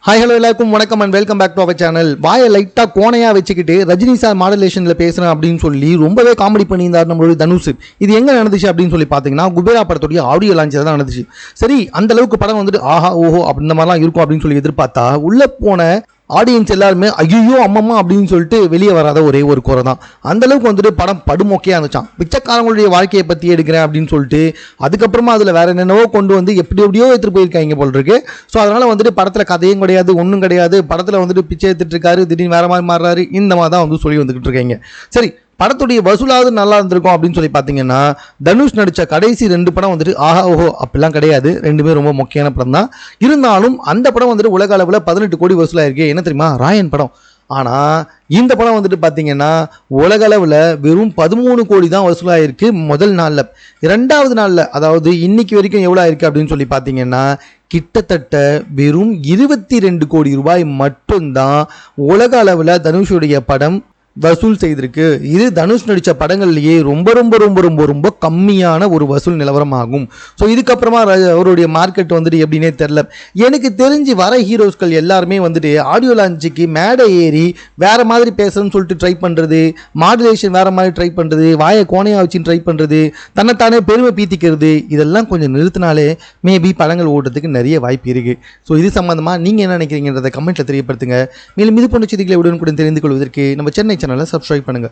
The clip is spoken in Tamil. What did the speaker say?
ஹாய் ஹலோ எல்லாருக்கும் வணக்கம் and welcome back to our channel. வாயை லைட்டாக கோணையாக வச்சுக்கிட்டு ரஜினி சார் மாடலேஷனில் பேசுகிறேன் அப்படின்னு சொல்லி ரொம்பவே காமெடி பண்ணியிருந்தார் நம்மளுடைய தனுஷ். இது எங்கே நடந்துச்சு அப்படின்னு சொல்லி பார்த்தீங்கன்னா குபேரா படத்துடைய ஆடியோ லான்ச்சில் தான் நடந்துச்சு. சரி, அந்த அளவுக்கு படம் வந்துட்டு ஆஹா ஓஹோ இந்த மாதிரிலாம் இருக்கும் அப்படின்னு சொல்லி எதிர்பார்த்தா உள்ளே போன ஆடியன்ஸ் எல்லாருமே ஐயோ அம்மம்மா அப்படின்னு சொல்லிட்டு வெளியே வராத ஒரே ஒரு குறை தான். அந்த அளவுக்கு வந்துட்டு படம் படுமொக்கையாக இருந்துச்சான். பிச்சைக்காரங்களுடைய வாழ்க்கையை பற்றி எடுக்கிறேன் அப்படின்னு சொல்லிட்டு அதுக்கப்புறமா அதில் வேற என்னென்னவோ கொண்டு வந்து எப்படியோ எடுத்துகிட்டு போயிருக்காங்க போல் இருக்கு. ஸோ அதனால் வந்துட்டு படத்தில் கதையும் கிடையாது, ஒன்றும் கிடையாது. படத்தில் வந்துட்டு பிச்சை எடுத்துட்டு இருக்காரு, திடீர்னு வேற மாதிரி மாறுறாரு, இந்த மாதிரி தான் வந்து சொல்லி வந்துக்கிட்டு இருக்காங்க. சரி, படத்துடைய வசூலாவது நல்லா இருந்திருக்கும் அப்படின்னு சொல்லி பார்த்தீங்கன்னா தனுஷ் நடித்த கடைசி 2 படம் வந்துட்டு ஆஹா ஓஹோ அப்படிலாம் கிடையாது. ரெண்டுமே ரொம்ப முக்கியமான படம் தான். இருந்தாலும் அந்த படம் வந்துட்டு உலக அளவில் 18 கோடி வசூலாயிருக்கு. என்ன தெரியுமா? ராயன் படம். ஆனால் இந்த படம் வந்துட்டு பார்த்தீங்கன்னா உலக அளவில் வெறும் 13 கோடி தான் வசூலாயிருக்கு முதல் நாளில். 2வது நாளில், அதாவது இன்னைக்கு வரைக்கும் எவ்வளோ ஆயிருக்கு அப்படின்னு சொல்லி பார்த்தீங்கன்னா கிட்டத்தட்ட வெறும் 22 கோடி ரூபாய் மட்டும்தான் உலக அளவில் தனுஷுடைய படம் வசூல் செய்திருக்கு. இது தனுஷ் நடித்த படங்கள்லேயே ரொம்ப ரொம்ப ரொம்ப ரொம்ப ரொம்ப கம்மியான ஒரு வசூல் நிலவரம் ஆகும். ஸோ இதுக்கப்புறமா அவருடைய மார்க்கெட் வந்துட்டு எப்படின்னே தெரில. எனக்கு தெரிஞ்சு வர ஹீரோஸ்கள் எல்லாருமே வந்துட்டு ஆடியோ லான்ச்சுக்கு மேடை ஏறி வேற மாதிரி பேசுறேன்னு சொல்லிட்டு ட்ரை பண்ணுறது, மாடுலேஷன் வேற மாதிரி ட்ரை பண்ணுறது, வாயை கோணையாக வச்சு ட்ரை பண்ணுறது, தன்னைத்தானே பெருமை பீத்திக்கிறது, இதெல்லாம் கொஞ்சம் நிறுத்தினாலே மேபி படங்கள் ஓடுறதுக்கு நிறைய வாய்ப்பு இருக்குது. ஸோ இது சம்மந்தமாக நீங்கள் என்ன நினைக்கிறீங்கன்றதை கமெண்ட்டில் தெரியப்படுத்துங்க. மேலும் இது போன்ற செய்திகளை உடனுக்குடன் தெரிந்து கொள்வதற்கு நம்ம சென்னை சேனலை சப்ஸ்கிரைப் பண்ணுங்க.